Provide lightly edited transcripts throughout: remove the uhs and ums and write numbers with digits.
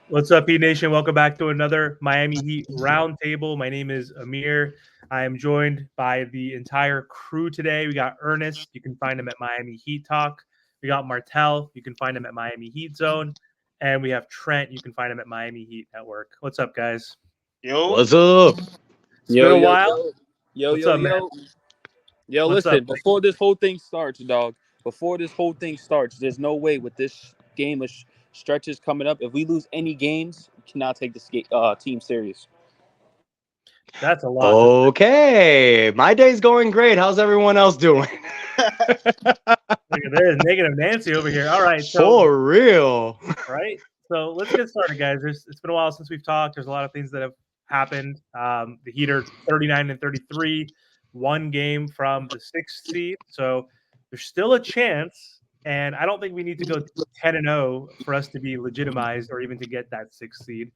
What's up, Heat Nation? Welcome back to another Miami Heat Roundtable. My name is Amir. I am joined by the entire crew today. We got Ernest. You can find him at Miami Heat Talk. We got Martel. You can find him at Miami Heat Zone. And we have Trent. You can find him at Miami Heat Network. What's up, guys? Yo, What's up? It's been a while. yo, What's yo, up, man? yo, yo. What's up? Listen, before this whole thing starts, dog. Before this whole thing starts, there's no way with this game of stretches coming up. If we lose any games, we cannot take this team serious. That's a lot. Okay, my day's going great. How's everyone else doing? Look at this, negative Nancy over here. All right, so For real. right? So let's get started, guys. It's been a while since we've talked. There's a lot of things that have happened. The Heat are 39 and 33, one game from the sixth seed. So there's still a chance. And I don't think we need to go 10 and 0 for us to be legitimized or even to get that sixth seed.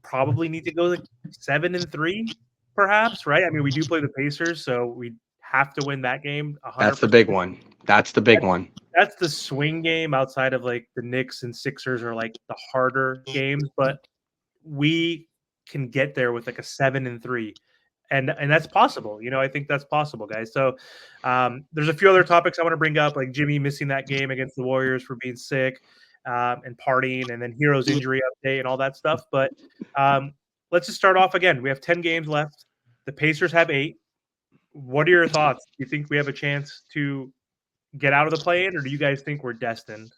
Probably need to go like 7 and 3, perhaps, right? I mean, we do play the Pacers, so we have to win that game 100%. That's the big one. That's the big one. That's the swing game outside of like the Knicks and Sixers are like the harder games, but we can get there with like a 7 and 3. And that's possible. I think that's possible, guys. So there's a few other topics I want to bring up, like Jimmy missing that game against the Warriors for being sick and partying, and then Hero's injury update and all that stuff. But let's just start off again. We have 10 games left. The Pacers have 8. What are your thoughts? Do you think we have a chance to get out of the play-in, or do you guys think we're destined?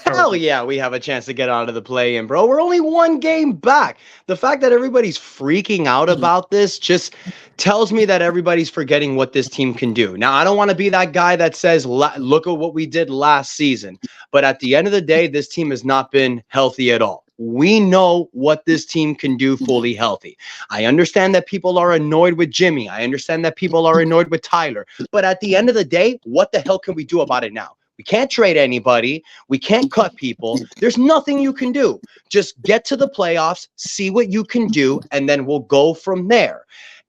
Hell yeah, we have a chance to get out of the play-in, bro. We're only one game back. The fact that everybody's freaking out about this just tells me that everybody's forgetting what this team can do. Now, I don't want to be that guy that says, look at what we did last season. But at the end of the day, this team has not been healthy at all. We know what this team can do fully healthy. I understand that people are annoyed with Jimmy. I understand that people are annoyed with Tyler. But at the end of the day, what the hell can we do about it now? We can't trade anybody. We can't cut people. There's nothing you can do. Just get to the playoffs, see what you can do, and then we'll go from there.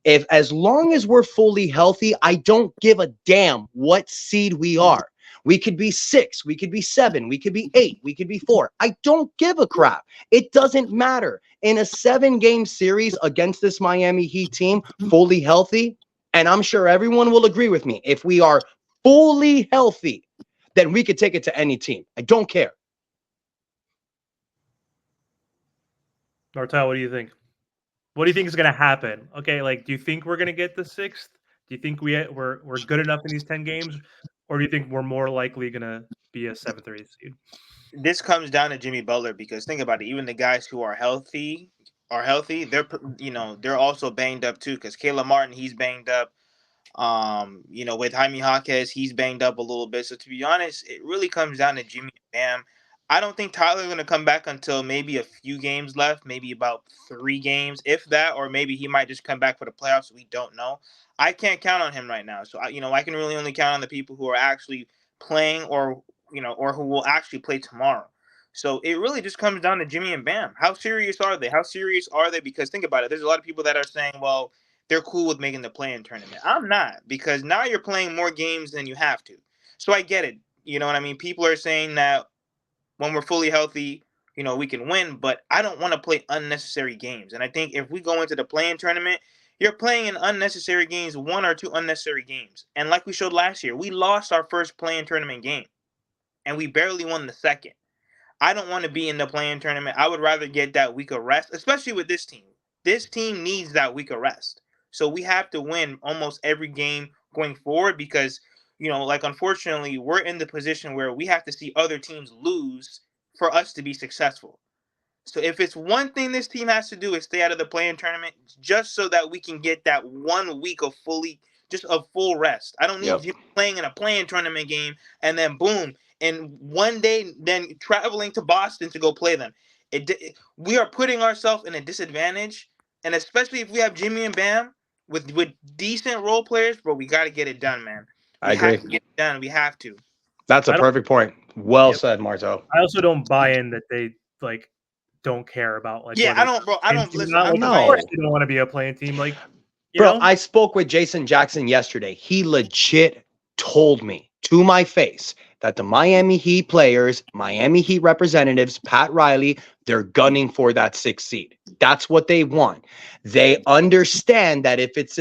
As long as we're fully healthy, I don't give a damn what seed we are. We could be 6, we could be 7, we could be 8, we could be 4. I don't give a crap. It doesn't matter. In a 7-game series against this Miami Heat team, fully healthy, and I'm sure everyone will agree with me, if we are fully healthy, then we could take it to any team. I don't care. Martel, what do you think? What do you think is going to happen? Okay, like, do you think we're going to get the 6th? Do you think we're good enough in these 10 games? Or do you think we're more likely going to be a 7th or 8th seed? This comes down to Jimmy Butler because think about it. Even the guys who are healthy. They're also banged up too. Because Caleb Martin, he's banged up. With Jaime Jaquez, he's banged up a little bit. So to be honest, it really comes down to Jimmy and Bam. I don't think Tyler's going to come back until maybe a few games left, maybe about 3 games, if that, or maybe he might just come back for the playoffs. We don't know. I can't count on him right now. So I can really only count on the people who are actually playing or who will actually play tomorrow. So it really just comes down to Jimmy and Bam. How serious are they? How serious are they? Because think about it. There's a lot of people that are saying, well, they're cool with making the play-in tournament. I'm not, because now you're playing more games than you have to. So I get it. You know what I mean? People are saying that when we're fully healthy, we can win, but I don't want to play unnecessary games. And I think if we go into the play-in tournament, you're playing in unnecessary games, 1 or 2 unnecessary games. And like we showed last year, we lost our first play-in tournament game, and we barely won the second. I don't want to be in the play-in tournament. I would rather get that week of rest, especially with this team. This team needs that week of rest. So we have to win almost every game going forward because, unfortunately, we're in the position where we have to see other teams lose for us to be successful. So if it's one thing this team has to do is stay out of the play-in tournament just so that we can get that 1 week of full rest. I don't need you playing in a play-in tournament game and then boom, and one day then traveling to Boston to go play them. We are putting ourselves in a disadvantage, and especially if we have Jimmy and Bam with decent role players, bro, we got to get it done, man. I agree. Have to get it done. We have to. That's a perfect point. Well said, Marto. I also don't buy in that they don't care about I don't, bro. I don't listen. Of course, you don't want to be a playing team, bro. I spoke with Jason Jackson yesterday. He legit told me to my face that the Miami Heat players, Miami Heat representatives, Pat Riley, they're gunning for that 6th seed. That's what they want. They understand that if it's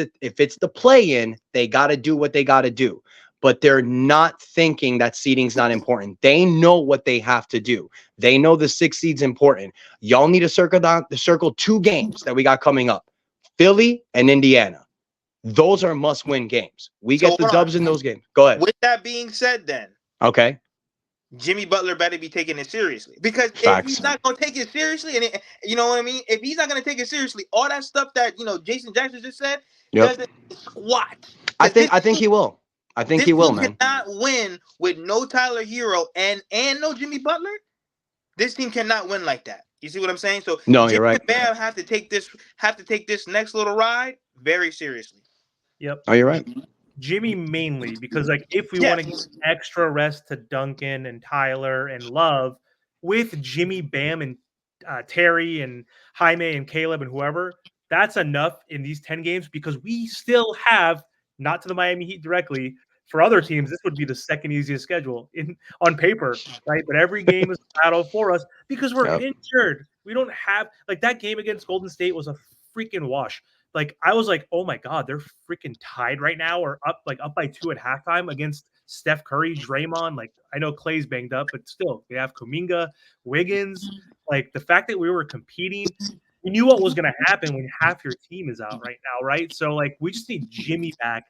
the play-in, they got to do what they got to do. But they're not thinking that seeding's not important. They know what they have to do. They know the 6th seed's important. Y'all need to circle 2 games that we got coming up. Philly and Indiana. Those are must-win games. We So get the hold dubs on. in those games. Go ahead. With that being said, then Okay. Jimmy Butler better be taking it seriously, because if Facts. he's not going to take it seriously, and you know what I mean, if he's not going to take it seriously, all that stuff that Jason Jackson just said doesn't squat. I think Team, he will. I think this he will, team man. cannot win with no Tyler Hero and no Jimmy Butler. This team cannot win like that. You see what I'm saying? So No, Jimmy you're right. and Bam have to take this next little ride very seriously. Yep. Oh, you're right. Jimmy mainly, because like if we Yes. want to give extra rest to Duncan and Tyler and Love with Jimmy, Bam, and Terry and Jaime and Caleb and whoever, that's enough in these 10 games, because we still have, not to the Miami Heat directly, for other teams, this would be the second easiest schedule on paper, right? But every game is a battle for us because we're injured. We don't have, like, that game against Golden State was a freaking wash. Like, I was like, oh my God, they're freaking tied right now, or up by 2 at halftime against Steph Curry, Draymond. Like, I know Clay's banged up, but still, they have Kuminga, Wiggins. Like, the fact that we were competing, we knew what was going to happen when half your team is out right now, right? So, like, we just need Jimmy back.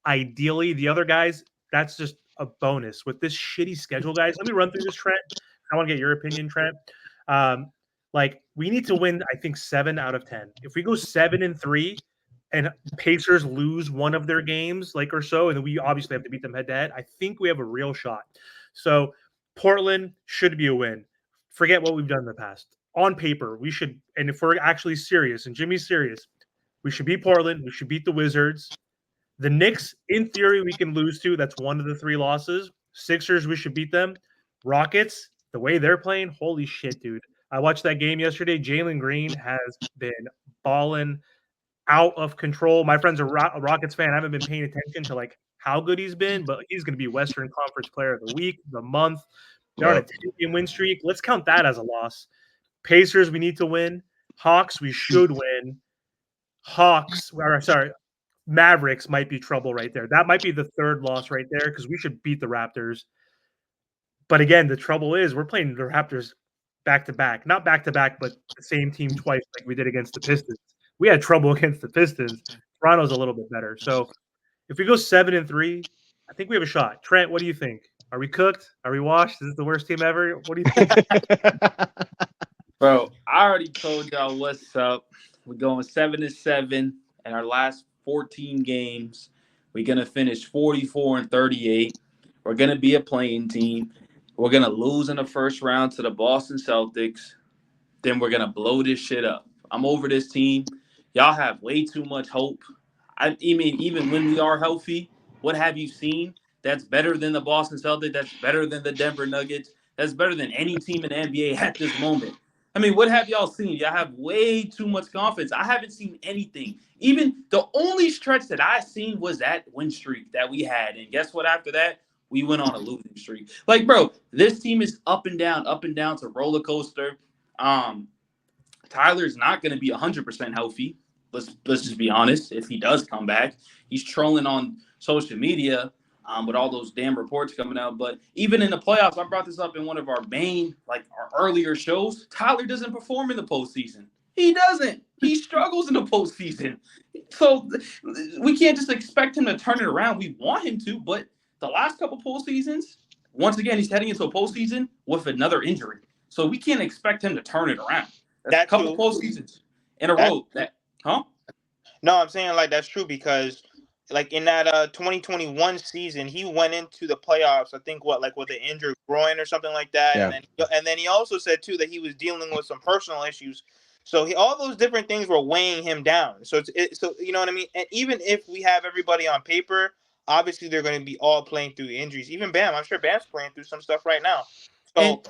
Ideally, the other guys, that's just a bonus. With this shitty schedule, guys, let me run through this, Trent. I want to get your opinion, Trent. Like, we need to win, I think, 7 out of 10. If we go 7-3 and Pacers lose one of their games, like, or so, and we obviously have to beat them head to head, I think we have a real shot. So Portland should be a win. Forget what we've done in the past. On paper, we should, and if we're actually serious, and Jimmy's serious, we should beat Portland. We should beat the Wizards. The Knicks, in theory, we can lose to. That's one of the 3 losses. Sixers, we should beat them. Rockets, the way they're playing, holy shit, dude. I watched that game yesterday. Jalen Green has been balling out of control. My friend's a Rockets fan. I haven't been paying attention to like how good he's been, but he's going to be Western Conference Player of the Week, the month. They're on a 10-game win streak. Let's count that as a loss. Pacers, we need to win. Hawks, we should win. Mavericks might be trouble right there. That might be the 3rd loss right there, because we should beat the Raptors. But again, the trouble is we're playing the Raptors back-to-back. Not back-to-back, but the same team twice like we did against the Pistons. We had trouble against the Pistons. Toronto's a little bit better. So if we go 7-3, I think we have a shot. Trent, what do you think? Are we cooked? Are we washed? Is this the worst team ever? What do you think? Bro, I already told y'all what's up. We're going 7-7 in our last 14 games. We're going to finish 44-38. We're going to be a playing team. We're going to lose in the first round to the Boston Celtics. Then we're going to blow this shit up. I'm over this team. Y'all have way too much hope. I mean, even when we are healthy, what have you seen? That's better than the Boston Celtics. That's better than the Denver Nuggets. That's better than any team in the NBA at this moment. I mean, what have y'all seen? Y'all have way too much confidence. I haven't seen anything. Even the only stretch that I seen was that win streak that we had. And guess what? After that, we went on a losing streak. Like, bro, this team is up and down. It's a roller coaster. Tyler's not going to be 100% healthy. Let's just be honest. If he does come back, he's trolling on social media with all those damn reports coming out. But even in the playoffs, I brought this up in one of our our earlier shows. Tyler doesn't perform in the postseason. He doesn't. He struggles in the postseason. So we can't just expect him to turn it around. We want him to, but the last couple postseasons, once again, he's heading into a postseason with another injury. So we can't expect him to turn it around. That's a couple postseasons in a row. No, I'm saying like that's true, because like in that 2021 season, he went into the playoffs, I think with an injured groin or something like that. Yeah. And then he also said too that he was dealing with some personal issues. So all those different things were weighing him down. So so you know what I mean? And even if we have everybody on paper, obviously they're going to be all playing through injuries. Even Bam, I'm sure Bam's playing through some stuff right now. So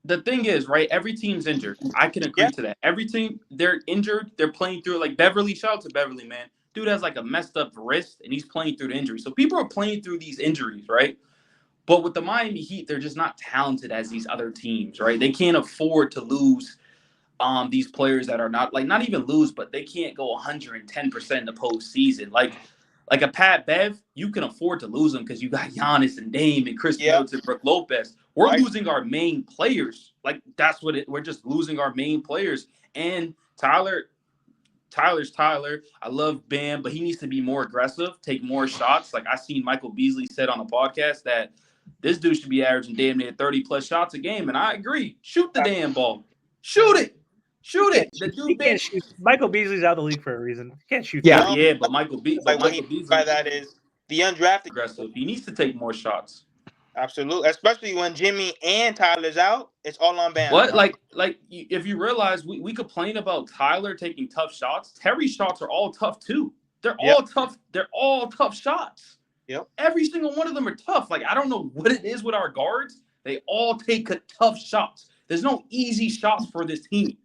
the thing is, right, every team's injured. I can agree to that. Every team, they're injured. They're playing through it. Like Beverly, shout out to Beverly, man. dude has like a messed up wrist and he's playing through the injury. So people are playing through these injuries, right? But with the Miami Heat, they're just not talented as these other teams, right? They can't afford to lose these players that are not even lose, but they can't go 110% in the postseason. Like a Pat Bev, you can afford to lose them because you got Giannis and Dame and Chris Middleton, Brook Lopez. We're losing our main players. Like that's what we're just losing our main players. And Tyler's Tyler. I love Bam, but he needs to be more aggressive, take more shots. Like I seen Michael Beasley said on the podcast that this dude should be averaging damn near 30 plus shots a game. And I agree. Shoot the damn ball. Shoot it. The dude can't shoot. Michael Beasley's out of the league for a reason. He can't shoot. Yeah, but Michael Beasley. By that is the undrafted aggressive. He needs to take more shots. Absolutely, especially when Jimmy and Tyler's out, it's all on Bam. What like if you realize we complain about Tyler taking tough shots, Terry's shots are all tough too. They're all tough. They're all tough shots. Yep. Every single one of them are tough. Like I don't know what it is with our guards. They all take tough shots. There's no easy shots for this team.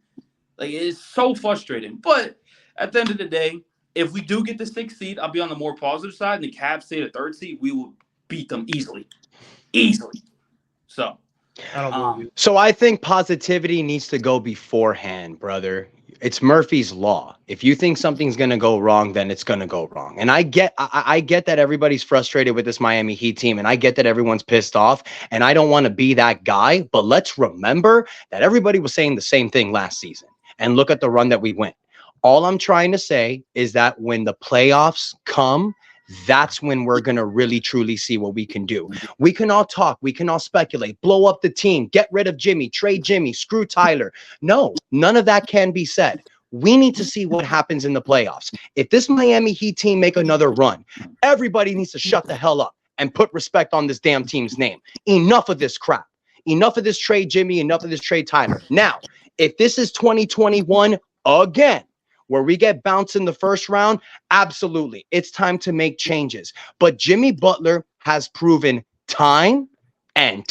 Like it's so frustrating. But at the end of the day, if we do get the 6th seed, I'll be on the more positive side. And the Cavs stay the 3rd seed, we will beat them easily. So so I think positivity needs to go beforehand, brother. It's Murphy's law. If you think something's going to go wrong, then it's going to go wrong. And I get that everybody's frustrated with this Miami Heat team, and I get that everyone's pissed off, and I don't want to be that guy, but let's remember that everybody was saying the same thing last season. And look at the run that we went. All I'm trying to say is that when the playoffs come, that's when we're going to really, truly see what we can do. We can all talk. We can all speculate, blow up the team, get rid of Jimmy, trade Jimmy, screw Tyler. No, none of that can be said. We need to see what happens in the playoffs. If this Miami Heat team make another run, everybody needs to shut the hell up and put respect on this damn team's name. Enough of this crap. Enough of this trade Jimmy. Enough of this trade Tyler. Now, if this is 2021 again, where we get bounced in the first round, absolutely. It's time to make changes. But Jimmy Butler has proven time and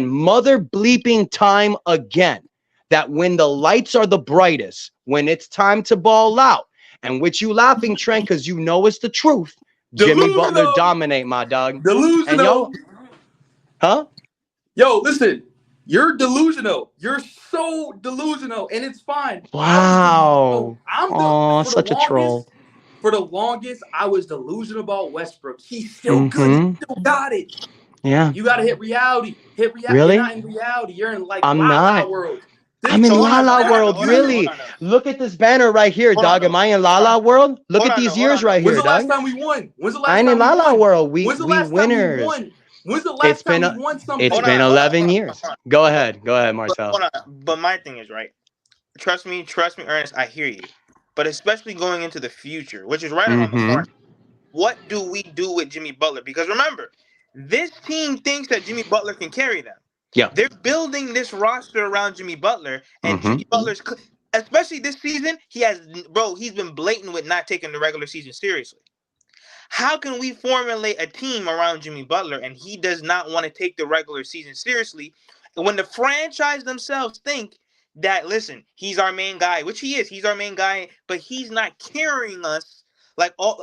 mother bleeping time again that when the lights are the brightest, when it's time to ball out, and which you laughing, Trent, because you know it's the truth, Jimmy Butler dominate, my dog. Delusional. Huh? Yo, listen. You're delusional. You're so delusional, and it's fine. Wow. I'm such a troll. For the longest, I was delusional about Westbrook. He's still good. He still got it. Yeah. You got to hit reality. Really? You're not in reality. You're in like I'm La not. La world. I'm in La La world, really. Look at this banner right here, dog. Am I in La La world? Look at these years right here, dog. When's the last time we won? I ain't in La La world. We winners. When's the last time we won something? It's been 11 years. Go ahead, Marcel. But my thing is, right, trust me, Ernest, I hear you. But especially going into the future, which is right around the corner, what do we do with Jimmy Butler? Because remember, this team thinks that Jimmy Butler can carry them. Yeah. They're building this roster around Jimmy Butler, and Jimmy Butler's, especially this season, he's been blatant with not taking the regular season seriously. How can we formulate a team around Jimmy Butler and he does not want to take the regular season seriously when the franchise themselves think that, listen, he's our main guy, which he is. He's our main guy, but he's not carrying us.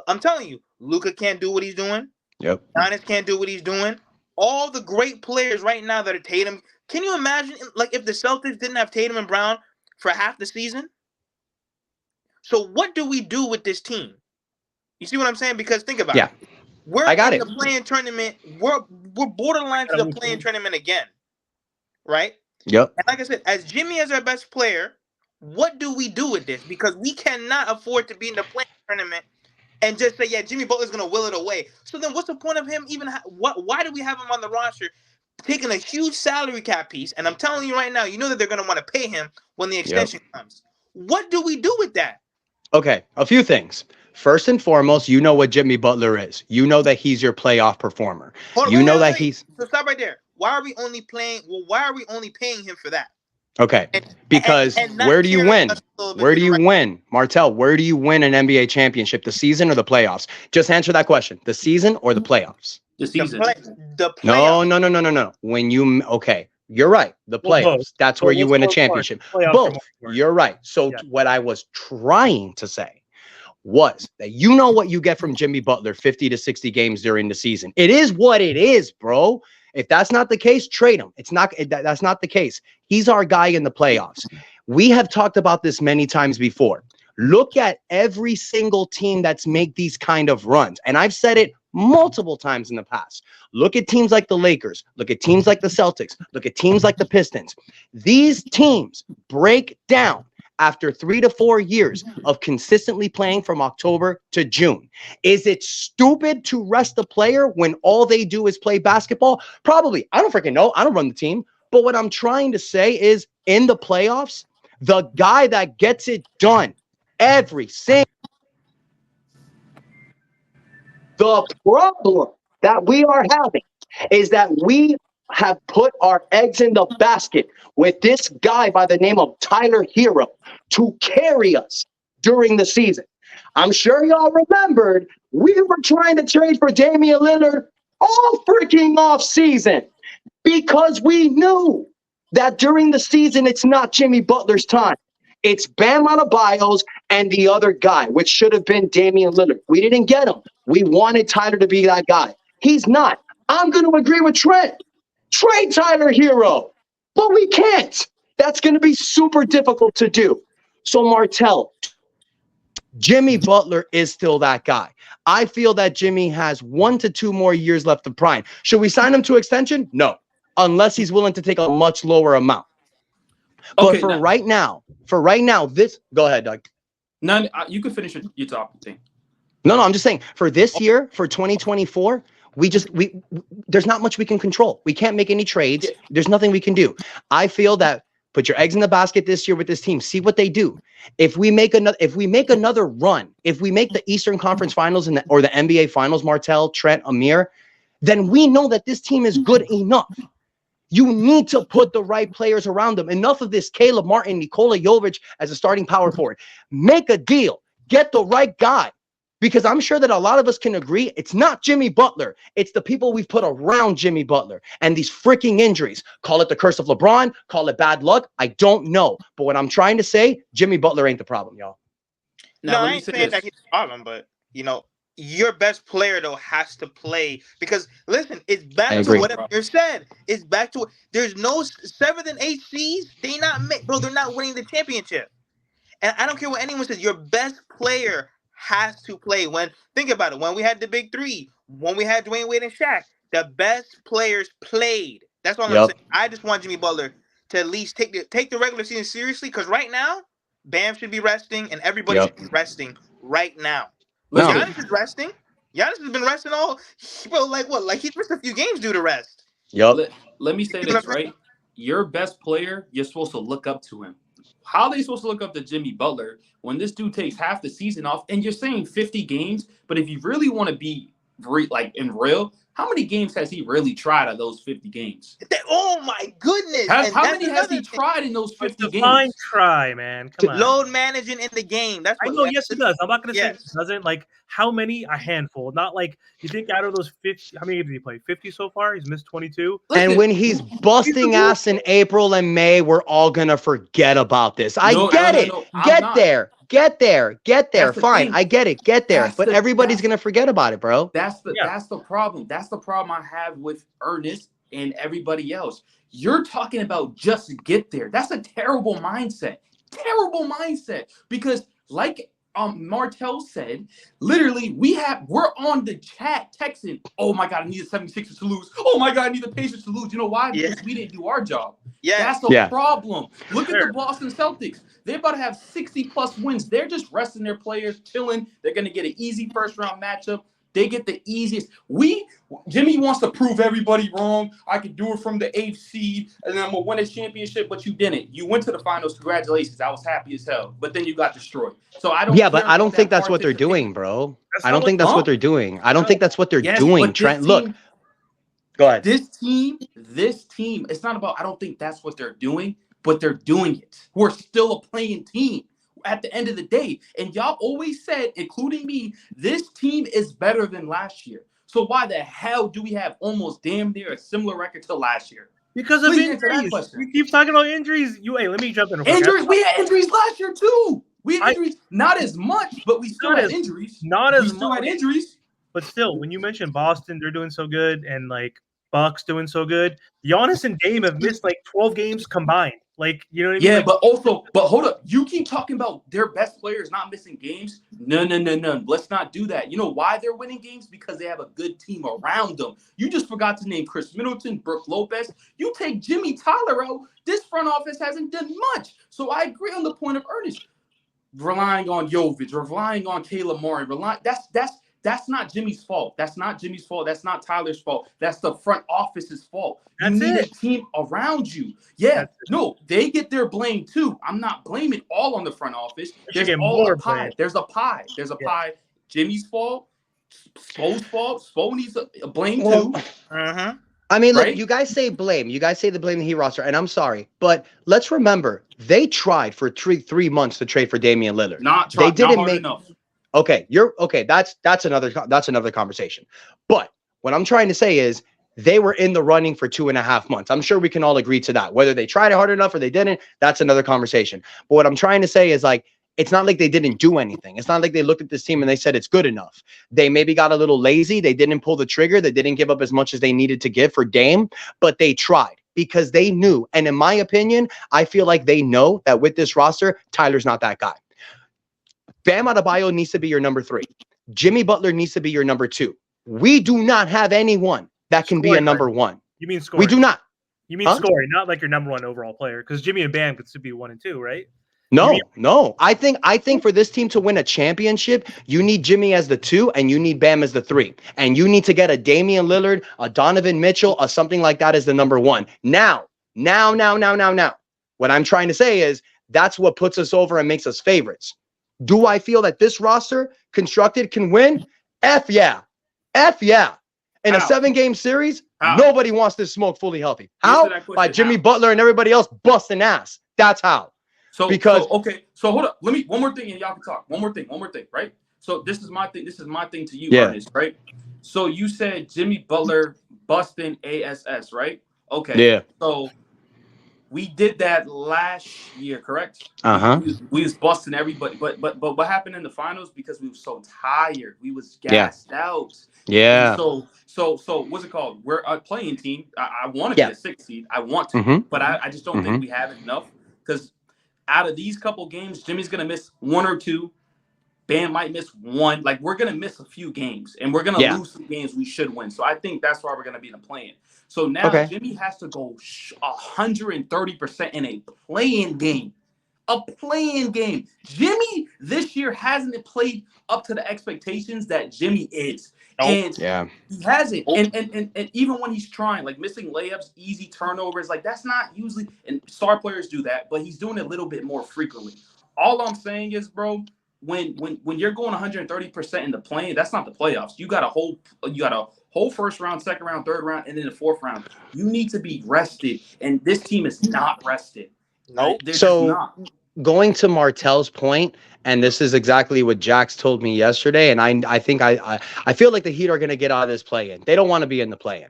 I'm telling you, Luka can't do what he's doing. Yep. Giannis can't do what he's doing. All the great players right now that are Tatum. Can you imagine, if the Celtics didn't have Tatum and Brown for half the season? So what do we do with this team? You see what I'm saying? Because think about it. We're in the play-in tournament. We're borderline to the play-in tournament again, right? Yep. And like I said, as Jimmy is our best player, what do we do with this? Because we cannot afford to be in the play-in tournament and just say, yeah, Jimmy Butler's going to will it away. So then what's the point of him even? Why do we have him on the roster taking a huge salary cap piece? And I'm telling you right now, you know that they're going to want to pay him when the extension comes. What do we do with that? Okay, a few things. First and foremost, you know what Jimmy Butler is. You know that he's your playoff performer. So stop right there. Why are we only paying him for that? Okay, because where do you win? Where do you win? Martel, where do you win an NBA championship? The season or the playoffs? Just answer that question. The season or the playoffs? The season. The No. When you You're right. The Well, both. playoffs. That's But where you we'll win a score more. championship. Playoffs are more Both. important. You're right. So Yeah. what I was trying to say was that you know what you get from Jimmy Butler 50 to 60 games during the season. It is what it is, bro. If that's not the case, trade him. That's not the case. He's our guy in the playoffs. We have talked about this many times before. Look at every single team that's make these kind of runs. And I've said it multiple times in the past. Look at teams like the Lakers. Look at teams like the Celtics. Look at teams like the Pistons. These teams break down after 3 to 4 years of consistently playing from October to June. Is it stupid to rest a player when all they do is play basketball? Probably. I don't freaking know. I don't run the team. But what I'm trying to say is in the playoffs, the guy that gets it done every single. The problem that we are having is that we have put our eggs in the basket with this guy by the name of Tyler Hero to carry us during the season. I'm sure y'all remembered we were trying to trade for Damian Lillard all freaking off season because we knew that during the season it's not Jimmy Butler's time. It's Bam Adebayo's and the other guy, which should have been Damian Lillard. We didn't get him. We wanted Tyler to be that guy. He's not. I'm going to agree with Trent. Trade Tyler Hero. But we can't. That's going to be super difficult to do. So, Martell, Jimmy Butler is still that guy. I feel that Jimmy has 1 to 2 more years left of prime. Should we sign him to extension? No, unless he's willing to take a much lower amount. But for right now, this. Go ahead, Doug. No, you can finish your topic thing. No, I'm just saying for this year, for 2024, there's not much we can control. We can't make any trades. Yeah. There's nothing we can do. I feel that put your eggs in the basket this year with this team. See what they do. If we make another run, if we make the Eastern Conference Finals or the NBA Finals, Martell, Trent, Amir, then we know that this team is good enough. You need to put the right players around them. Enough of this Caleb Martin, Nikola Jovic as a starting power forward. Make a deal. Get the right guy. Because I'm sure that a lot of us can agree it's not Jimmy Butler. It's the people we've put around Jimmy Butler and these freaking injuries. Call it the curse of LeBron. Call it bad luck. I don't know. But what I'm trying to say, Jimmy Butler ain't the problem, y'all. Now, I ain't saying that he's the problem, but, your best player, though, has to play. Because, listen, it's back to what Amir said. It's back to there's no 7th and 8th seeds. They're not winning the championship. And I don't care what anyone says. Your best player has to play. Think about it. When we had the big three, when we had Dwayne Wade and Shaq, the best players played. That's what I'm saying. I just want Jimmy Butler to at least take the regular season seriously. Because right now, Bam should be resting, and everybody should be resting right now. Giannis is resting. Giannis has been resting all. Bro, like he's missed a few games due to rest. Yep. Let me say this, right? Your best player, you're supposed to look up to him. How are they supposed to look up to Jimmy Butler when this dude takes half the season off? And you're saying 50 games, but if you really want to be in real, how many games has he really tried of those 50 games? Oh my goodness! How many has he tried in those 50 games? Fine try, man. Come on. Load managing in the game. That's what I know. Yes, he does. I'm not going to say he doesn't. Like, how many? A handful. Not like you think out of those 50. How many did he play? 50 so far. He's missed 22. And when he's busting ass in April and May, we're all gonna forget about this. I get it. Get there. Fine, I get it. Get there. But everybody's gonna forget about it, bro. That's the problem. That's the problem I have with Ernest and everybody else. You're talking about just get there. That's a terrible mindset. Because like Martell said, literally, we're on the chat texting, oh my God, I need the 76ers to lose. Oh my God, I need the Pacers to lose. You know why? Because we didn't do our job. That's the problem. Look at the Boston Celtics. They're about to have 60+ wins. They're just resting their players, chilling. They're going to get an easy first-round matchup. They get the easiest. Jimmy wants to prove everybody wrong. I can do it from the 8th seed, and then I'm going to win a championship, but you didn't. You went to the finals. Congratulations. I was happy as hell. But then you got destroyed. So I don't. Yeah, but I don't think that's what they're doing, bro. I don't think that's what they're doing. I don't think that's what they're doing, Trent. Look. Go ahead. This team, it's not about, I don't think that's what they're doing, but they're doing it. We're still a playing team at the end of the day. And y'all always said, including me, this team is better than last year. So why the hell do we have almost damn near a similar record to last year? Because of Please answer that injuries. question. You keep talking about injuries. Hey, let me jump in real quick. Injuries. We had injuries last year too. We had I- injuries, not as much, but we still Not had as- injuries. Not We as still much. had injuries. But still, when you mention Boston, they're doing so good, and like Bucks doing so good. Giannis and Dame have missed like 12 games combined. Like, you know what I mean? Yeah, Like, but hold up. You keep talking about their best players not missing games. No. Let's not do that. You know why they're winning games? Because they have a good team around them. You just forgot to name Chris Middleton, Brooke Lopez. You take Jimmy Tyler out, this front office hasn't done much. So I agree on the point of Ernest. Relying on Jovic, relying on Caleb Martin, that's not Jimmy's fault. That's not Jimmy's fault. That's not Tyler's fault. That's the front office's fault. You That's need it. a team around you. Yeah, no, they get their blame too. I'm not blaming all on the front office. should There's get all more a pie. blame. There's a pie. There's a pie. Jimmy's fault. Spo's fault. Spo needs a blame too. I mean, look, Right? you guys say blame. You guys say the blame the Heat roster, and I'm sorry, but let's remember they tried for 3 months to trade for Damian Lillard. Not They didn't hard make enough. Okay, that's another conversation. But what I'm trying to say is they were in the running for 2.5 months. I'm sure we can all agree to that. Whether they tried hard enough or they didn't, that's another conversation. But what I'm trying to say is like it's not like they didn't do anything. It's not like they looked at this team and they said it's good enough. They maybe got a little lazy. They didn't pull the trigger. They didn't give up as much as they needed to give for Dame, but they tried because they knew. And in my opinion, I feel like they know that with this roster, Tyler's not that guy. Bam Adebayo needs to be your number 3. Jimmy Butler needs to be your number 2. We do not have anyone that can be a number 1. You mean scoring? We do not. You mean scoring, not like your number 1 overall player. Because Jimmy and Bam could still be 1 and 2, right? No. I think for this team to win a championship, you need Jimmy as the 2 and you need Bam as the 3. And you need to get a Damian Lillard, a Donovan Mitchell, or something like that as the number 1. Now. What I'm trying to say is that's what puts us over and makes us favorites. Do I feel that this roster constructed can win? F yeah. In a 7-game series, nobody wants this smoke fully healthy. How? By Jimmy Butler and everybody else busting ass. That's how. So hold up. Let me one more thing and y'all can talk. One more thing, right? So this is my thing to you, Ernest, right? So you said Jimmy Butler busting ASS, right? Okay. Yeah. So we did that last year, correct? We was busting everybody, but what happened in the finals? Because we were so tired, we was gassed out. Yeah. And so what's it called? We're a playing team. I want to be a 6th seed. I want to, but I just don't think we have enough. Because out of these couple games, Jimmy's gonna miss 1 or 2. Bam might miss 1. Like we're gonna miss a few games, and we're gonna lose some games we should win. So I think that's why we're gonna be in the play-in. So now Jimmy has to go 130% in a playing game. A playing game. Jimmy this year hasn't played up to the expectations that Jimmy is. And he hasn't. And even when he's trying, like missing layups, easy turnovers, like that's not usually, and star players do that, but he's doing it a little bit more frequently. All I'm saying is, bro, when you're going 130% in the play, that's not the playoffs. You got a whole first round, second round, third round, and then the fourth round. You need to be rested, and this team is not rested. Nope. So going to Martel's point, and this is exactly what Jax told me yesterday, and I think I feel like the Heat are going to get out of this play-in. They don't want to be in the play-in.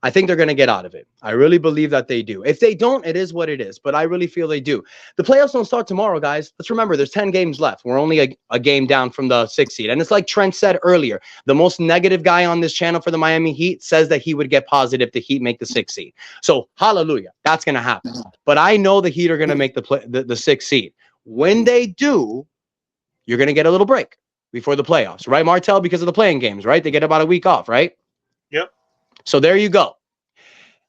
I think they're going to get out of it. I really believe that they do. If they don't, it is what it is, but I really feel they do. The playoffs don't start tomorrow, guys. Let's remember, there's 10 games left. We're only a game down from the 6th seed, and it's like Trent said earlier, the most negative guy on this channel for the Miami Heat says that he would get positive the Heat make the 6th seed. So, hallelujah, that's going to happen. But I know the Heat are going to make the 6th seed. When they do, you're going to get a little break before the playoffs, right, Martel? Because of the playing games, right? They get about a week off, right? Yep. So there you go.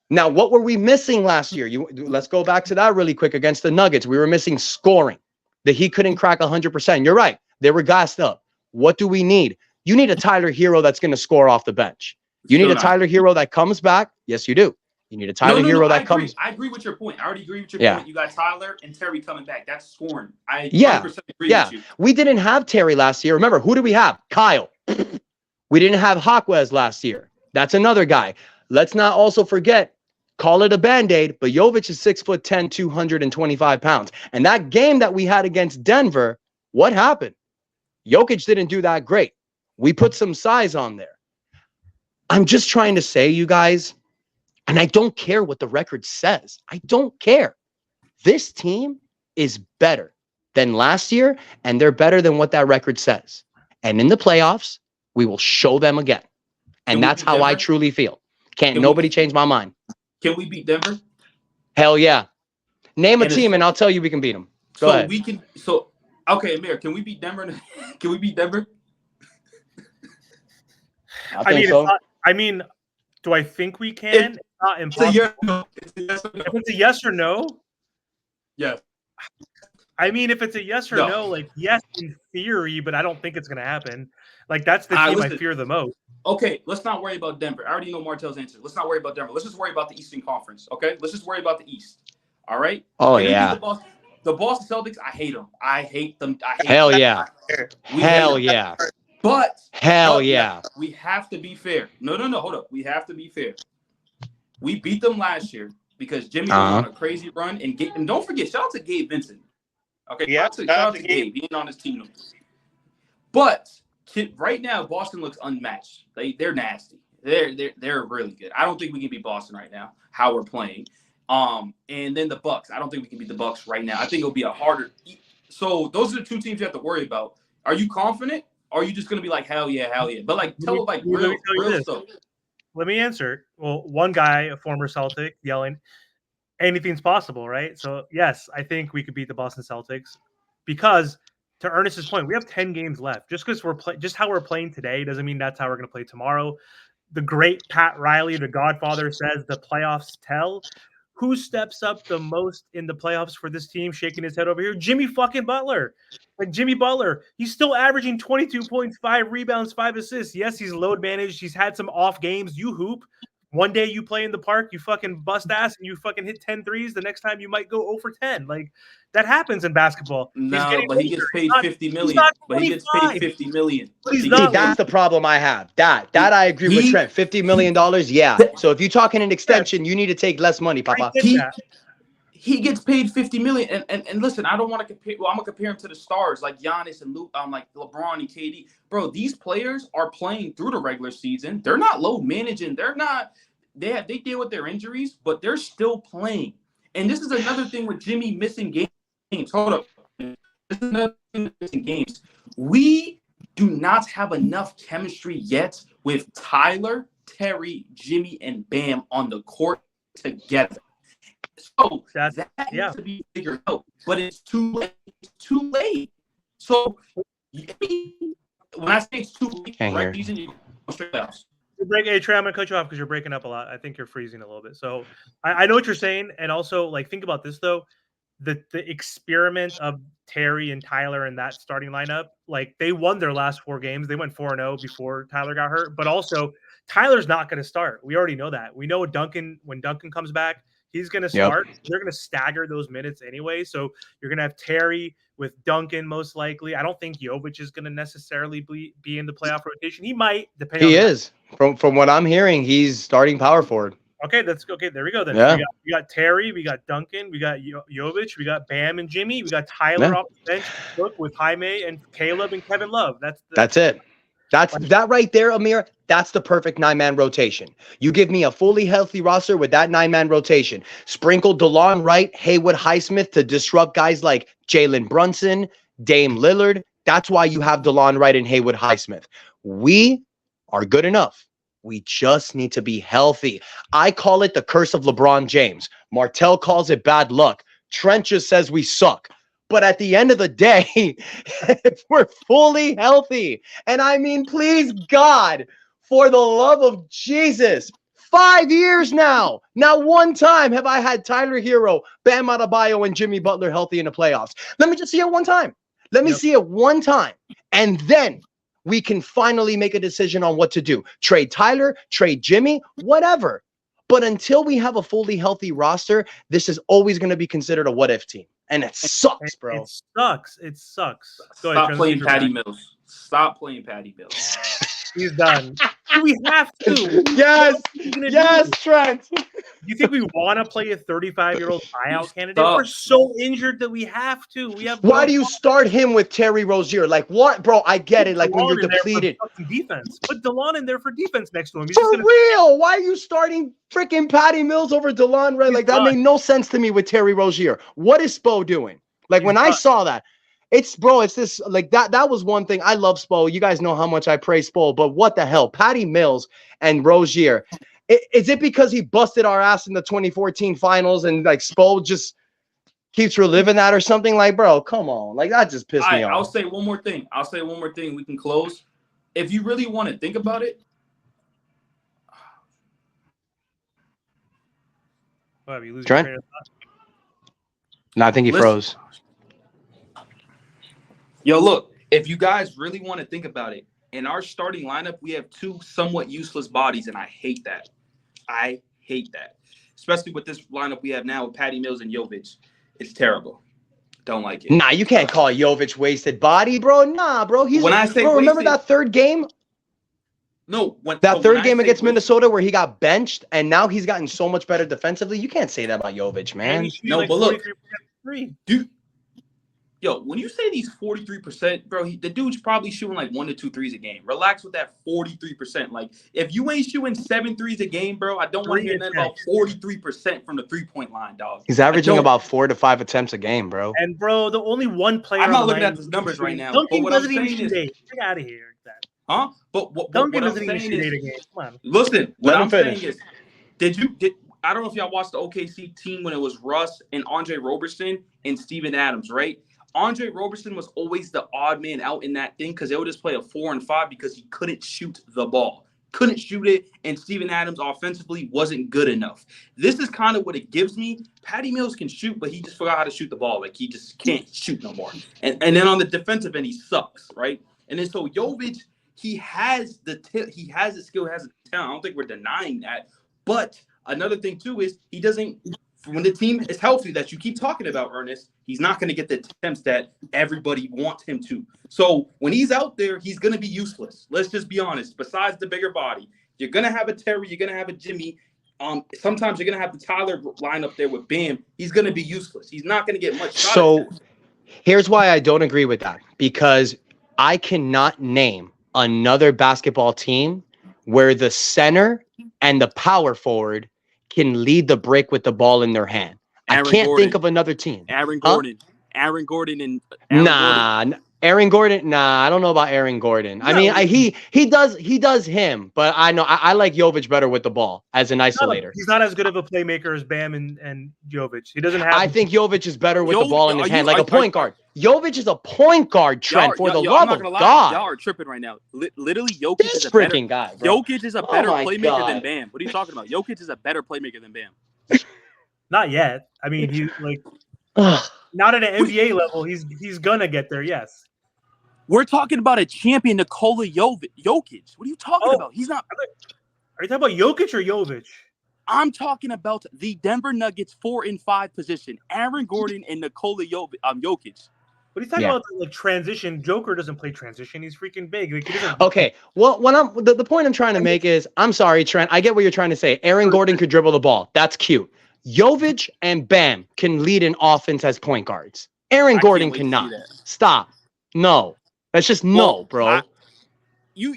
Now, what were we missing last year? Let's go back to that really quick against the Nuggets. We were missing scoring. The Heat couldn't crack 100%. You're right. They were gassed up. What do we need? You need a Tyler Hero that's going to score off the bench. You need a Tyler Hero that comes back. Yes, you do. You need a Tyler Hero that comes. I agree with your point. I already agree with your point. You got Tyler and Terry coming back. That's scoring. I 100% agree with you. We didn't have Terry last year. Remember, who did we have? Kyle. We didn't have Hawkwez last year. That's another guy. Let's not also forget, call it a Band-Aid, but Jovic is 6'10", 225 pounds. And that game that we had against Denver, what happened? Jokic didn't do that great. We put some size on there. I'm just trying to say, you guys, And I don't care what the record says. I don't care. This team is better than last year, and they're better than what that record says. And in the playoffs, we will show them again. And that's how I truly feel. Can't nobody change my mind. Can we beat Denver? Hell yeah. Name a team, and I'll tell you we can beat them. Go ahead. We can. So okay, Amir, can we beat Denver? Can we beat Denver? I mean, so. Do I think we can? It's not impossible. If it's a yes or no, yes. I mean, if it's a yes or no, like yes in theory, but I don't think it's going to happen. Like that's the team I fear the most. Okay, let's not worry about Denver. I already know Martel's answer. Let's not worry about Denver. Let's just worry about the Eastern Conference. Okay, let's just worry about the East. All right. Oh yeah. The Boston Celtics, I hate them. I hate them. Hell yeah. Hell yeah. But hell yeah. We have to be fair. No, hold up. We have to be fair. We beat them last year because Jimmy went on a crazy run and don't forget, shout out to Gabe Vincent. Okay, shout out to Gabe. He ain't on his team. But right now, Boston looks unmatched. They're nasty. They're really good. I don't think we can beat Boston right now. How we're playing. And then the Bucks. I don't think we can beat the Bucks right now. I think it'll be a harder. So those are the two teams you have to worry about. Are you confident? Or are you just gonna be like hell yeah? But like tell it like real stuff. Let me answer. Well, one guy, a former Celtic, yelling, "Anything's possible," right? So yes, I think we could beat the Boston Celtics because, to Ernest's point, we have 10 games left. Just because just how we're playing today doesn't mean that's how we're going to play tomorrow. The great Pat Riley, the Godfather, says the playoffs tell. Who steps up the most in the playoffs for this team? Shaking his head over here, Jimmy fucking Butler. Like Jimmy Butler, he's still averaging 22.5 rebounds, 5 assists. Yes, he's load managed. He's had some off games. You hoop. One day you play in the park, you fucking bust ass, and you fucking hit 10 threes. The next time you might go 0 for 10. Like that happens in basketball. No, but he gets paid $50 million. But he gets paid $50 million. See, that's the problem I have. That I agree with Trent. $50 million, yeah. So if you're talking an extension, you need to take less money, Papa. He gets paid $50 million. And listen, I don't want to compare. Well, I'm gonna compare him to the stars like Giannis and Luke, like LeBron and KD. Bro, these players are playing through the regular season. They're not load managing. They're not. They deal with their injuries, but they're still playing. And this is another thing with Jimmy missing games. Hold up. This is another thing with missing games. We do not have enough chemistry yet with Tyler, Terry, Jimmy, and Bam on the court together. So that needs to be figured out. But it's too late. It's too late. So when I say it's too late, right season, you go straight playoffs. Hey, Trey, I'm going to cut you off because you're breaking up a lot. I think you're freezing a little bit. So I know what you're saying. And also, like, think about this, though. The experiment of Terry and Tyler in that starting lineup, like, they won their last 4 games. They went 4-0 before Tyler got hurt. But also, Tyler's not going to start. We already know that. We know when Duncan comes back, he's going to start. Yep. They're going to stagger those minutes anyway. So you're going to have Terry with Duncan most likely. I don't think Jovic is going to necessarily be in the playoff rotation. He might, depending. He is. From what I'm hearing, he's starting power forward. Okay, that's okay. There we go. Then yeah. we got Terry, we got Duncan, we got Jovic, we got Bam and Jimmy, we got Tyler off the bench with Jaime and Caleb and Kevin Love. That's it. That right there, Amir. That's the perfect 9-man rotation. You give me a fully healthy roster with that 9-man rotation. Sprinkle DeLon Wright, Haywood Highsmith to disrupt guys like Jalen Brunson, Dame Lillard. That's why you have DeLon Wright and Haywood Highsmith. We are good enough. We just need to be healthy. I call it the curse of LeBron James. Martel calls it bad luck. Trent just says we suck. But at the end of the day, if we're fully healthy, and I mean, please, God, for the love of Jesus, 5 years now. Not one time have I had Tyler Hero, Bam Adebayo, and Jimmy Butler healthy in the playoffs. Let me just see it one time. Let me see it one time. And then we can finally make a decision on what to do. Trade Tyler, trade Jimmy, whatever. But until we have a fully healthy roster, this is always going to be considered a what-if team. And it sucks, bro. It sucks. Stop playing Patty Mills. Stop playing Patty Mills. He's done. We have to. Yes, What are we gonna yes, do? Trent. Do you think we want to play a 35-year-old buyout candidate? suck. We're so injured that we have to. We have Why do you start him with Terry Rozier? Like what, bro? I get it. Like when you're DeLon in there for depleted. fucking defense. Put DeLon in there for defense next to him. He's For just gonna real, why are you starting freaking Patty Mills over DeLon Red? He's Like that done. made no sense to me with Terry Rozier. What is Spo doing? Like He's when I done. saw that, it's this like that was one thing. I love Spo. You guys know how much I praise Spo, but what the hell? Patty Mills and Rozier. Is it because he busted our ass in the 2014 finals and like Spo just keeps reliving that or something? Like, bro, come on. Like that just pissed me off. I'll say one more thing. We can close. If you really want to think about it, What, you lose Trent? your train of thought? No, I think he froze. Yo, look, if you guys really want to think about it, in our starting lineup, we have two somewhat useless bodies, and I hate that. I hate that. Especially with this lineup we have now with Patty Mills and Jovic. It's terrible. Don't like it. Nah, you can't call Jovic wasted body, bro. Nah, bro. He's When I say bro, remember wasted- that third game? No, That third game against Minnesota. Minnesota where he got benched and now he's gotten so much better defensively. You can't say that about Jovic, And man. he's shooting No, like but look. 43% free. Dude, yo, when you say these 43%, bro, the dude's probably shooting like 1 to 2 threes a game. Relax with that 43%. Like, if you ain't shooting 7 threes a game, bro, I don't want to hear nothing about 43% from the 3-point line, dog. He's averaging about 4 to 5 attempts a game, bro. And bro, the only one player I'm not on the looking at line the numbers right now. Duncan But what I'm doesn't even saying shoot is, 8. Get out of here. huh? But what Duncan I'm doesn't even saying shoot 8 a is, game. Come on. listen, what Let him I'm finish. saying is, I don't know if y'all watched the OKC team when it was Russ and Andre Roberson and Steven Adams, right? Andre Roberson was always the odd man out in that thing because they would just play a 4 and 5 because he couldn't shoot the ball. Couldn't shoot it, and Steven Adams offensively wasn't good enough. This is kind of what it gives me. Patty Mills can shoot, but he just forgot how to shoot the ball. Like, he just can't shoot no more. And then on the defensive end, he sucks, right? And then so Jovic, he has the skill, he has the talent. I don't think we're denying that. But another thing, too, is he doesn't – when the team is healthy that you keep talking about, Ernest, he's not going to get the attempts that everybody wants him to. So when he's out there, he's going to be useless. Let's just be honest. Besides the bigger body, you're going to have a Terry, you're going to have a Jimmy. Sometimes you're going to have the Tyler line up there with Bam. He's going to be useless. He's not going to get much shot So attempts. here's why I don't agree with that. Because I cannot name another basketball team where the center and the power forward can lead the break with the ball in their hand. I can't think of another team. Aaron Huh? Gordon. Aaron Gordon and Aaron Gordon. Nah, I don't know about Aaron Gordon. I No, mean, he does him, but I know I like Jovic better with the ball as an isolator. He's not as good of a playmaker as Bam and Jovic. He doesn't have. I think Jovic is better with the Jovic- ball in his are hand, you- like a are- point guard. Jovic is a point guard, Trent, for the love I'm not of gonna lie, God. y'all are tripping right now. Literally, Jokic This is a better freaking guy, bro. Jokic is a Oh better my playmaker God. than Bam. What are you talking about? Jokic is a better playmaker than Bam. Not yet. I mean, he like Ugh. not at an NBA level. He's gonna get there. Yes. We're talking about a champion, Nikola Jokic. What are you talking Oh. about? He's not. Are you talking about Jokic or Jovic? I'm talking about the Denver Nuggets 4 and 5 position. Aaron Gordon and Nikola Jokic. What are you talking Yeah. about? Like transition. Joker doesn't play transition. He's freaking big. Like, he doesn't. Okay, well, the point I'm trying to make is, I'm sorry, Trent. I get what you're trying to say. Aaron Gordon could dribble the ball. That's cute. Jovic and Bam can lead an offense as point guards. Aaron I Gordon can't wait to see cannot. that. Stop. No. That's just no, bro. You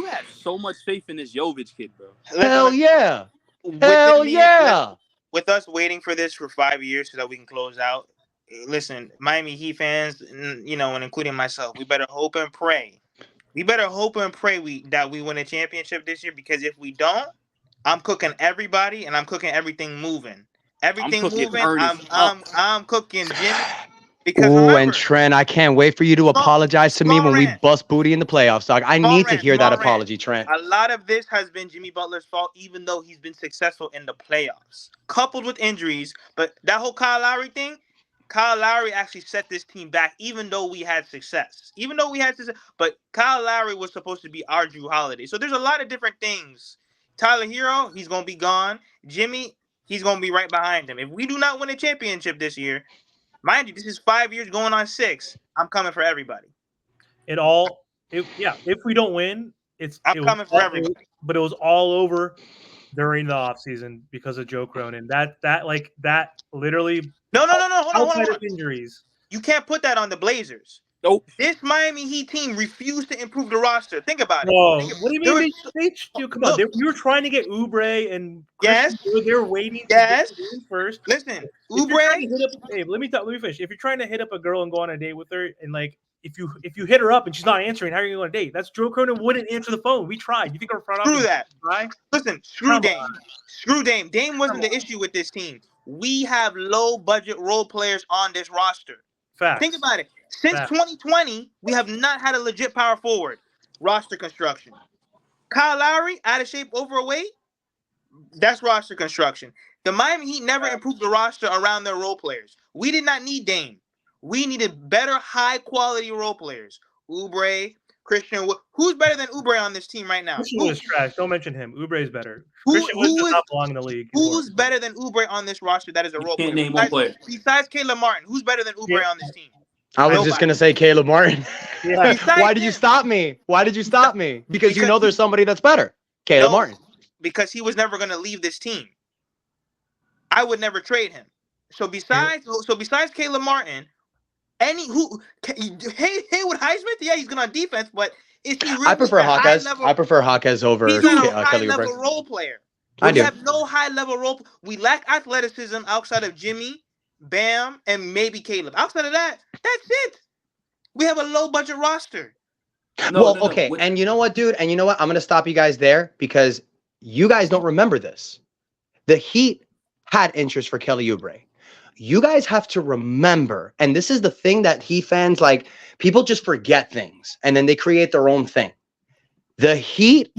have so much faith in this Jovic kid, bro. Hell yeah. With Hell me- yeah. With us waiting for this for 5 years so that we can close out. Listen, Miami Heat fans, and including myself, we better hope and pray. That we win a championship this year, because if we don't, I'm cooking everybody and I'm cooking everything moving. Everything cooking moving. Ernest I'm cooking Jimmy. Because Ooh, remember, and Trent, I can't wait for you to apologize to me when we rant. bust booty in the playoffs, dog. I Small need to rant, hear that small rant. apology, Trent. a lot of this has been Jimmy Butler's fault, even though he's been successful in the playoffs, coupled with injuries. But that whole Kyle Lowry thing, Kyle Lowry actually set this team back, even though we had success. But Kyle Lowry was supposed to be our Drew Holiday. So there's a lot of different things. Tyler Hero, he's going to be gone. Jimmy, he's going to be right behind him. If we do not win a championship this year, mind you, this is 5 years going on 6. I'm coming for everybody. If we don't win, I'm coming for everybody. But it was all over during the offseason because of Joe Cronin. That literally No. Hold outside on. of injuries. You can't put that on the Blazers. Nope. This Miami Heat team refused to improve the roster. Think about it. No, what do you There mean? was- Come on, you were trying to get Oubre and Yes. Christian. They were waiting to Yes. get in first. Listen, If you're trying Oubre. to hit up, hey, let me finish. If you're trying to hit up a girl and go on a date with her, and like if you hit her up and she's not answering, how are you going to go on a date? That's Joe Cronin wouldn't answer the phone. We tried. You think our front Screw office that. try? Listen, screw Come Dame. on. Screw Dame. Dame wasn't the issue with this team. We have low budget role players on this roster. Facts. Think about it. Since Facts. 2020, we have not had a legit power forward roster construction. Kyle Lowry, out of shape, overweight, that's roster construction. The Miami Heat never improved the roster around their role players. We did not need Dame. We needed better, high-quality role players. Oubre, Christian. Who's better than Oubre on this team right now? Christian was trash. Don't mention him. Oubre is better. Who Christian Wood does is- not belong in the league. Who's better than Oubre on this roster that is a role player? Can't name one player. Besides Caleb Martin, who's better than Oubre on this team? I was just Nobody. gonna say Caleb Martin. Yeah. Why did you stop me? Why did you stop me? Because you know there's somebody that's better. Caleb No. Martin. Because he was never going to leave this team. I would never trade him. So besides Caleb Martin, Haywood Highsmith, yeah, he's good on defense, but is he really I prefer a high Hawkes. level? I prefer Hawkes over He's not a Kelly high level Oubre. role player. I We do. have no high level role. We lack athleticism outside of Jimmy, Bam, and maybe Caleb. Outside of that, that's it. We have a low budget roster. Well, okay. And you know what, dude? And you know what? I'm going to stop you guys there because you guys don't remember this. The Heat had interest for Kelly Oubre. You guys have to remember, and this is the thing that Heat fans, like, people just forget things and then they create their own thing. The Heat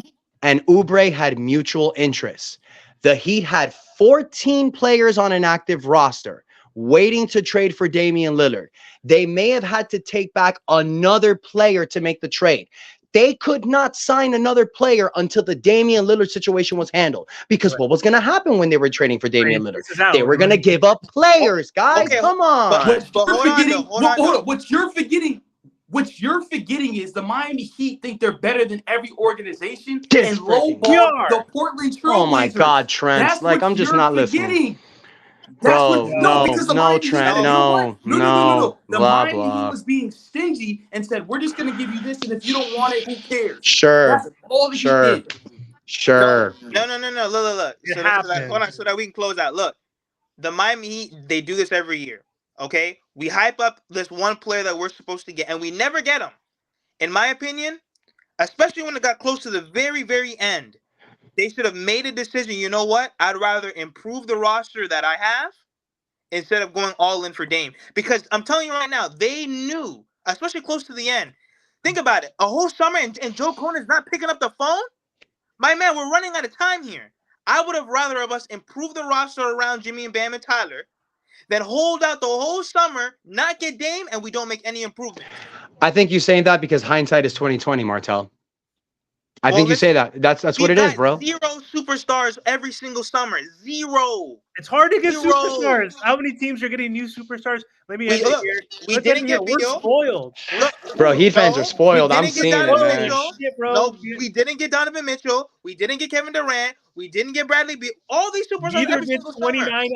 and Oubre had mutual interests. The Heat had 14 players on an active roster waiting to trade for Damian Lillard. They may have had to take back another player to make the trade. They could not sign another player until the Damian Lillard situation was handled. Because what was going to happen when they were trading for Damian Lillard? They were going to give up players, guys. Okay, Come on. but hold on. What you're forgetting is the Miami Heat think they're better than every organization and lowball the Portland Trailblazers. Oh my God, Trent! That's like what I'm just you're not forgetting. listening. That's Bro, what, because the Miami Heat, Trent, you know what? No. The blah, Miami Heat was being stingy and said, "We're just going to give you this, and if you don't want it, who cares?" Sure. That's all the Heat did. Sure. No. Look. So that we can close out. Look, the Miami Heat, they do this every year. Okay, we hype up this one player that we're supposed to get, and we never get him. In my opinion, especially when it got close to the very, very end, they should have made a decision. You know what? I'd rather improve the roster that I have instead of going all in for Dame. Because I'm telling you right now, they knew, especially close to the end. Think about it. A whole summer and Joe Cronin's not picking up the phone? My man, we're running out of time here. I would have rather of us improve the roster around Jimmy and Bam and Tyler than hold out the whole summer, not get Dame, and we don't make any improvements. I think you're saying that because hindsight is 2020, Martel. I think you say that. That's what it is, bro. 0 superstars every single summer. 0. It's hard to get superstars. How many teams are getting new superstars? Let me end it here. We didn't get We're spoiled. Bro, Heat fans are spoiled. I'm seeing it, man. No, we didn't get Donovan Mitchell. We didn't get Kevin Durant. We didn't get Bradley Beal. All these superstars every single summer. 28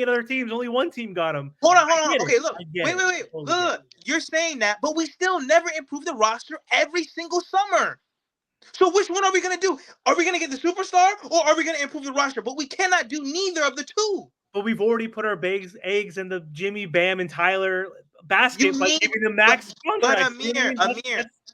other teams. Only one team got them. Hold on. Okay, look. Wait. Look. You're saying that, but we still never improve the roster every single summer. So which one are we going to do? Are we going to get the superstar or are we going to improve the roster? But we cannot do neither of the two. But we've already put our eggs in the Jimmy, Bam, and Tyler basket by giving them max contracts. Amir,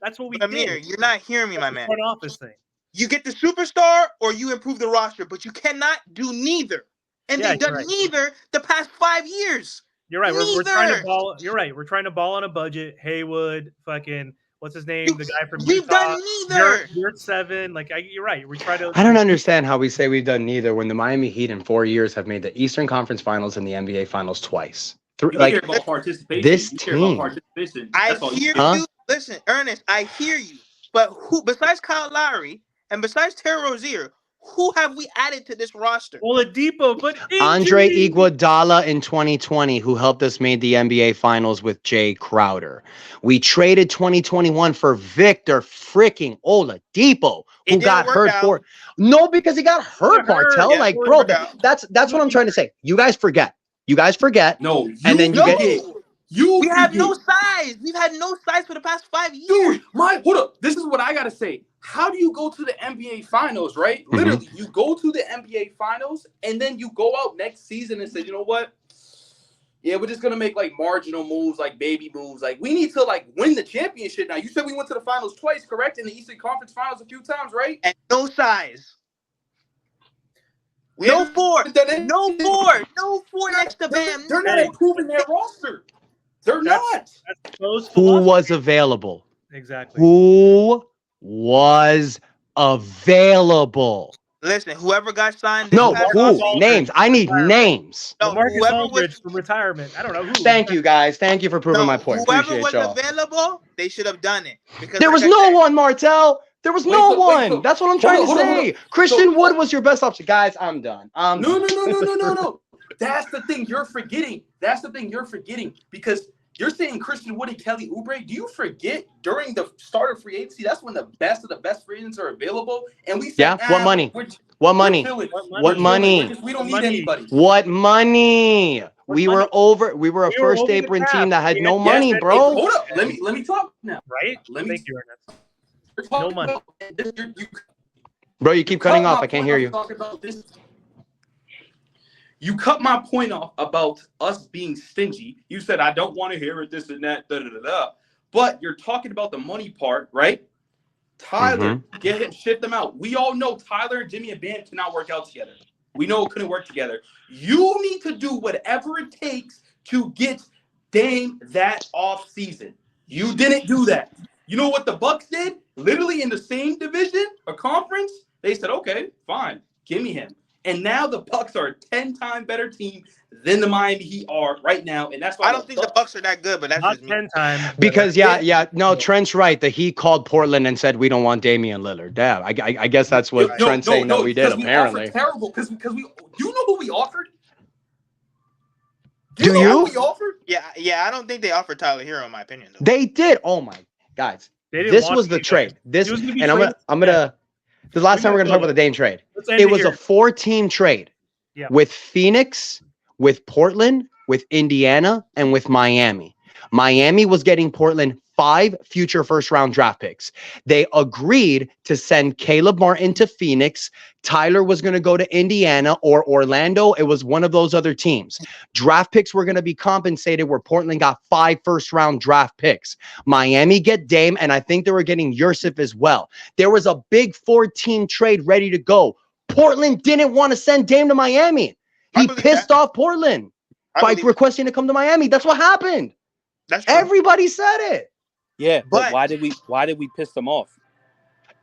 that's what we did. You're not hearing me, my man. Front office thing. You get the superstar or you improve the roster, but you cannot do neither. And they've done neither the past 5 years. You're right. We're trying to ball. You're right. We're trying to ball on a budget. Haywood, fucking. What's his name? The guy from We've done neither. You're 7. You're right. We try to. I don't understand how we say we've done neither when the Miami Heat in 4 years have made the Eastern Conference Finals and the NBA Finals twice. Care about participation. This you care about participation. I hear you. Listen, Ernest, I hear you. But who besides Kyle Lowry and besides Terry Rozier, Who have we added to this roster? Oladipo, but Andre injury. Iguodala in 2020, who helped us make the NBA Finals with Jay Crowder. We traded 2021 for Victor freaking Oladipo, It who didn't got work hurt out. for. No, because he got hurt, got hurt. Martell. Yeah, Like, it bro, worked out. that's what I'm trying to say. You guys forget. You guys forget. No, you And then you forget. get- You We have forget. no size. We've had no size for the past 5 years. Dude, hold up. This is what I gotta say. How do you go to the NBA Finals, right? Mhm. Literally, you go to the NBA Finals, and then you go out next season and say, you know what? Yeah, we're just gonna make like marginal moves, like baby moves. Like we need to like win the championship now. You said we went to the finals twice, correct? In the Eastern Conference Finals a few times, right? And no size. We No haven't four. done anything. No four. No four next to Bam. They're not Hey. improving their roster. They're That's- not. Those Who philosophy. was available? Exactly. Who was available? Listen, whoever got signed this No, past who? offseason- Names. I need names. No, Marcus whoever Aldridge was from retirement. I don't know who. Thank you, guys. Thank you for proving my point. whoever Appreciate was y'all. available, they should have done it. Because There like was I no said, one, Martell. There was Wait, no so- wait, one. so- That's what I'm hold trying on, to hold on, say. hold on. Christian So- Wood was your best option. Guys, I'm done. No. That's the thing you're forgetting. Because you're saying Christian Wood and Kelly Oubre. Do you forget during the start of free agency, that's when the best of the best free agents are available? And we said, Yeah, what money? We're What money? chilling. What money? We don't need Money. anybody. What money? We were money? over. We were a We were first over the apron cap. team that had We no had- money, yes, bro. Hold up. Let me talk now. Right? Let me- Thank you, Ernest. We're talking No money. about- Bro, you keep cutting off. I can't hear you. You cut my point off about us being stingy. You said, I don't want to hear it, this and that, da-da-da-da. But you're talking about the money part, right? Tyler, get him, shift them out. We all know Tyler, Jimmy, and Bam cannot work out together. We know it couldn't work together. You need to do whatever it takes to get Dame that off season. You didn't do that. You know what the Bucks did? Literally in the same division, a conference, they said, okay, fine, give me him. And now the Bucks are a 10-time better team than the Miami Heat are right now. And that's why I don't think the Bucks are that good, but that's Not just me. 10 times. Because no, Trent's right. The Heat called Portland and said we don't want Damian Lillard. Yeah, I guess that's what Trent's saying that we did. Apparently, terrible because we. You know who we offered? Do know you? who we offered? Yeah. I don't think they offered Tyler Hero, in my opinion. Though. They did. Oh my guys, They didn't this want was to the be trade. there. This He was gonna be and I'm traded. gonna. The last time we're gonna talk go. about the Dame trade. Let's end It was here. a 4-team trade with Phoenix, with Portland, with Indiana, and with Miami. Miami was getting Portland 5 future first-round draft picks. They agreed to send Caleb Martin to Phoenix. Tyler was going to go to Indiana or Orlando. It was one of those other teams. Draft picks were going to be compensated where Portland got 5 first-round draft picks. Miami get Dame, and I think they were getting Yusuf as well. There was a big 4-team trade ready to go. Portland didn't want to send Dame to Miami. He pissed off Portland by requesting to come to Miami. That's what happened. That's true. Everybody said it. Yeah, but But- why did we piss them off?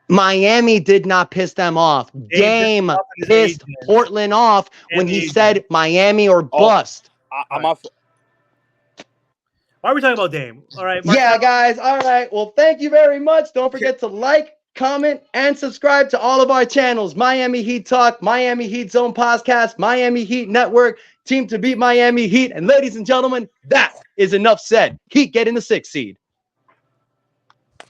Miami did not piss them off. Dame pissed Portland off when he said Miami or bust. I'm off. Why are we talking about Dame? All right. Yeah, guys. All right. Well, thank you very much. Don't forget to like, comment, and subscribe to all of our channels. Miami Heat Talk, Miami Heat Zone Podcast, Miami Heat Network, Team to Beat Miami Heat. And ladies and gentlemen, that is enough said. Heat getting the 6th seed.